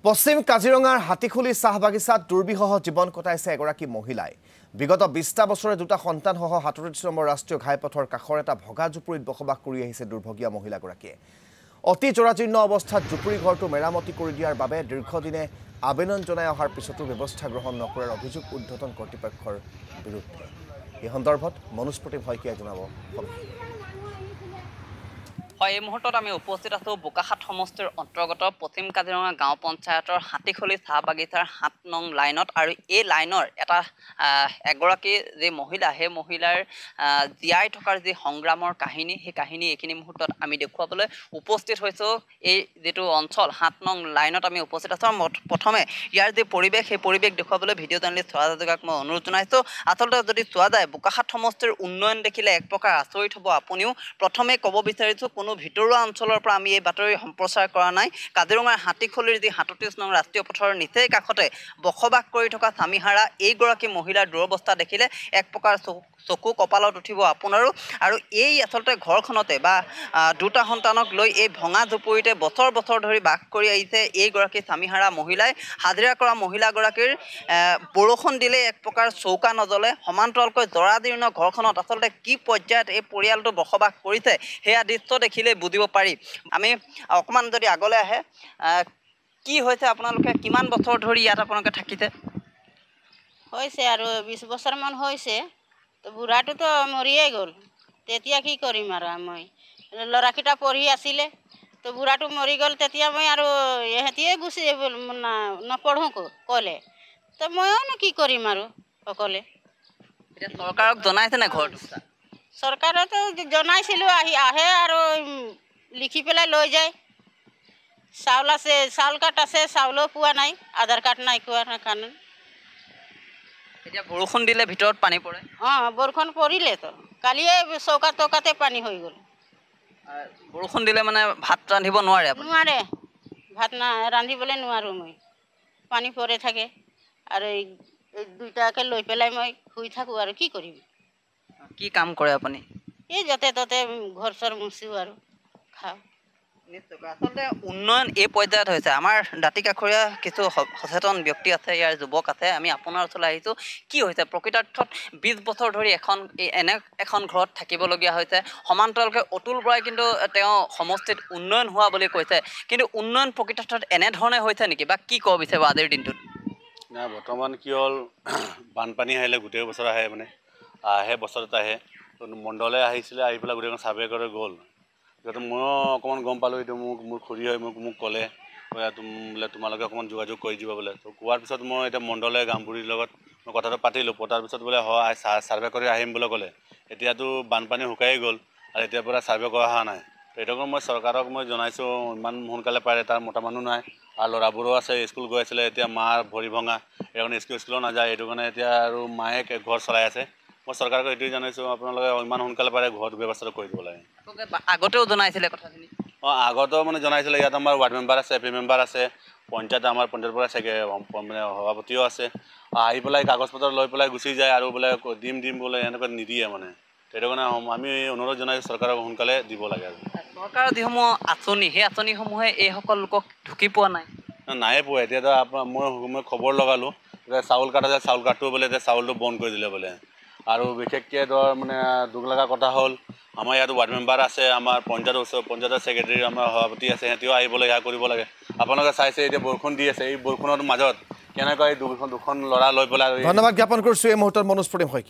পশ্চিম কাজিৰঙাৰ হাতীখুলি চাহ বাগিচাত দুৰ্বিষহ জীৱন কটাইছে এগৰাকী মহিলাই। বিগত ২০টা বছৰে দুটা সন্তানসহ ৩৭ নম্বৰ ৰাষ্ট্ৰীয় ঘাইপথৰ কাষৰ এটা ভগা জুপুৰিত বসবাস কৰি আহিছে দুৰ্ভগীয়া মহিলাগৰাকীয়ে। অতি জৰাজীৰ্ণ অৱস্থাত জুপুৰি ঘৰটো মেৰামতি কৰি দিয়াৰ বাবে দীৰ্ঘদিনে আবেদন জনাই অহাৰ পিছতো ব্যৱস্থা গ্ৰহণ নকৰাৰ অভিযোগ উদ্ধতন কৰ্তৃপক্ষৰ বিৰুদ্ধে। এই সন্দৰ্ভত মনোজ প্ৰতিম শইকীয়াই জনাব। হয়, এই মুহূৰ্তত আমি উপস্থিত আছো বোকাখাট সমষ্টিৰ অন্তৰ্গত পশ্চিম কাজিৰঙা গাঁও পঞ্চায়তৰ হাতীখুলি চাহ বাগিচাৰ ৭ নং লাইনত। আৰু এই লাইনৰ এটা এগৰাকী যি মহিলা, সেই মহিলাৰ জীয়াই থকাৰ যি সংগ্ৰামৰ কাহিনী, সেই কাহিনী এইখিনি মুহূৰ্তত আমি দেখুৱাবলৈ উপস্থিত হৈছোঁ। এই যিটো অঞ্চল ৭ নং লাইনত আমি উপস্থিত আছোঁ। প্ৰথমে ইয়াৰ যি পৰিৱেশ, সেই পৰিৱেশ দেখুৱাবলৈ ভিডিঅ' জাৰ্নেলিষ্ট স্বৰাজক মই অনুৰোধ জনাইছোঁ। আচলতে যদি চোৱা যায়, বোকাখাট সমষ্টিৰ উন্নয়ন দেখিলে এক প্ৰকাৰ আচৰিত হ'ব আপুনিও। প্ৰথমে ক'ব বিচাৰিছোঁ, কোনো ভিতৰুৱা অঞ্চলৰ পৰা আমি এই বাতৰি সম্প্ৰচাৰ কৰা নাই। কাজিৰঙাৰ হাতীখুলিৰ যি ৩৭ নং ৰাষ্ট্ৰীয় পথৰ নিচেই কাষতে বসবাস কৰি থকা স্বামীহাৰা এইগৰাকী মহিলাৰ দুৰৱস্থা দেখিলে এক প্ৰকাৰ চকু কপালত উঠিব আপোনাৰো। আৰু এই আচলতে ঘৰখনতে বা দুটা সন্তানক লৈ এই ভঙা জুপুৰিতে বছৰ বছৰ ধৰি বাস কৰি আহিছে এইগৰাকী স্বামীহাৰা মহিলাই। হাজিৰা কৰা মহিলাগৰাকীৰ বৰষুণ দিলে এক প্ৰকাৰ চৌকা নজ্বলে। সমান্তৰালকৈ জৰাজীৰ্ণ ঘৰখনত আচলতে কি পৰ্যায়ত এই পৰিয়ালটো বসবাস কৰিছে, সেয়া দৃশ্য দেখিলে বুজিব পাৰি। আমি অকণমান যদি আগলৈ আহে, কি হৈছে, আপোনালোকে কিমান বছৰ ধৰি ইয়াত আপোনালোকে থাকিছে? হৈছে আৰু ২০ বছৰমান হৈছে। তো বুঢ়াটোতো মৰিয়ে গ'ল, তেতিয়া কি কৰিম আৰু মই। ল'ৰাকেইটা পঢ়ি আছিলে, তো বুঢ়াটো মৰি গ'ল, তেতিয়া মই আৰু ইহঁতিয়ে গুচি নপঢ়োঁ ক'লে, তো মইনো কি কৰিম আৰু অকলে। এতিয়া চৰকাৰক জনাইছেনে ঘৰটো? চৰকাৰতো জনাইছিলোঁ, আহে আৰু লিখি পেলাই লৈ যায়। চাউল আছে, চাউল কাৰ্ড আছে, চাউলো পোৱা নাই, আধাৰ কাৰ্ড নাই পোৱাৰ কাৰণে। এতিয়া বৰষুণ দিলে ভিতৰত পানী পৰে? বৰষুণ পৰিলেতো, কালিয়ে চৌকাতে পানী হৈ গ'ল। বৰষুণ দিলে মানে ভাত ৰান্ধিব নোৱাৰে? নোৱাৰে, ভাত ৰান্ধিবলৈ নোৱাৰোঁ মই, পানী পৰি থাকে। আৰু এই দুইটাকে লৈ পেলাই মই শুই থাকোঁ আৰু কি কৰিম। কি কাম কৰে আপুনি? এই য'তে ত'তে ঘৰ চৰ মুচিও আৰু খাওঁ। আচলতে উন্নয়ন এই পৰ্যায়ত হৈছে। আমাৰ দাঁতিকাষৰীয়া কিছু সচেতন ব্যক্তি আছে, ইয়াৰ যুৱক আছে। আমি আপোনাৰ ওচৰলৈ আহিছোঁ, কি হৈছে প্ৰকৃতাৰ্থত ২০ বছৰ ধৰি এনে এখন ঘৰত থাকিবলগীয়া হৈছে। সমান্তৰালকৈ অতুল বৰাই কিন্তু তেওঁ সমষ্টিত উন্নয়ন হোৱা বুলি কৈছে, কিন্তু উন্নয়ন প্ৰকৃতাৰ্থত এনেধৰণে হৈছে নেকি, বা কি ক'ব বিচাৰিব আজিৰ দিনটোত? নাই, বৰ্তমান কি হ'ল, বানপানী আহিলে গোটেই বছৰ আহে, মানে আহে বছৰত আহে। মণ্ডলে আহিছিলে, আহি পেলাই গোটেইখন চাৰ্ভে কৰি গ'ল। যিহেতু ময়ো অকণমান গম পালোঁ, এইটো মোৰ খুৰী হয়, মোক ক'লে বোলে তোমালোকে অকণমান যোগাযোগ কৰি দিবা বোলে। তো কোৱাৰ পিছত মই এতিয়া মণ্ডলে গাঁওবুঢ়ীৰ লগত মই কথাটো পাতিলোঁ। পতাৰ পিছত বোলে হয় চাৰ্ভে কৰি আহিম বুলি ক'লে। এতিয়াতো বানপানী শুকাই গ'ল আৰু এতিয়াৰ পৰা চাৰ্ভে কৰা হোৱা নাই। তো এইটো মই চৰকাৰক মই জনাইছোঁ, ইমান সোনকালে পাৰে, তাৰ মতা মানুহ নাই আৰু ল'ৰাবোৰো আছে, স্কুল গৈ আছিলে, এতিয়া মাৰ ভৰি ভঙা, এইকাৰণে স্কুলো নাযায়। এইটো কাৰণে এতিয়া আৰু মায়ে ঘৰ চলাই আছে। মই চৰকাৰক এইটোৱে জনাইছোঁ, আপোনালোকে ইমান সোনকালে পাৰে ঘৰত ব্যৱস্থাটো কৰি দিব লাগে। আগতেও জনাইছিলে কথাখিনি? আগতেও মানে জনাইছিলে। ইয়াত আমাৰ ৱাৰ্ড মেম্বাৰ আছে, এপি মেম্বাৰ আছে, পঞ্চায়ত আমাৰ পঞ্চায়তৰ পৰা চাগে মানে সভাপতিও আছে। আহি পেলাই কাগজ পত্ৰ লৈ পেলাই গুচি যায় আৰু বোলে দিম বোলে, এনেকৈ নিদিয়ে মানে। সেইটো কাৰণে আমি অনুৰোধ জনাইছোঁ চৰকাৰক সোনকালে দিব লাগে। আৰু চৰকাৰৰ যিসমূহ আঁচনি, সেই আঁচনিসমূহে এইসকল লোকক ঢুকি পোৱা নাই? নায়ে পোৱা। এতিয়াতো মই খবৰ লগালোঁ, এতিয়া চাউল কাৰ্ড আছে, চাউল কাৰ্ডটো বোলে এতিয়া চাউলটো বন্ধ কৰি দিলে বোলে। আৰু বিশেষকৈ ধৰ মানে দুখ লগা কথা হ'ল, আমাৰ ইয়াত ৱাৰ্ড মেম্বাৰ আছে, আমাৰ পঞ্চায়তৰ ছেক্ৰেটেৰী, আমাৰ সভাপতি আছে, সিহঁতিও আহিবলৈ সেয়া কৰিব লাগে। আপোনালোকে চাইছে, এতিয়া বৰষুণ দি আছে, এই বৰষুণৰ মাজত কেনেকৈ দুখন ল'ৰা লৈ পেলাই। ধন্যবাদ জ্ঞাপন কৰিছোঁ এই মুহূৰ্তত মনোজ প্ৰতিম শইকীয়া।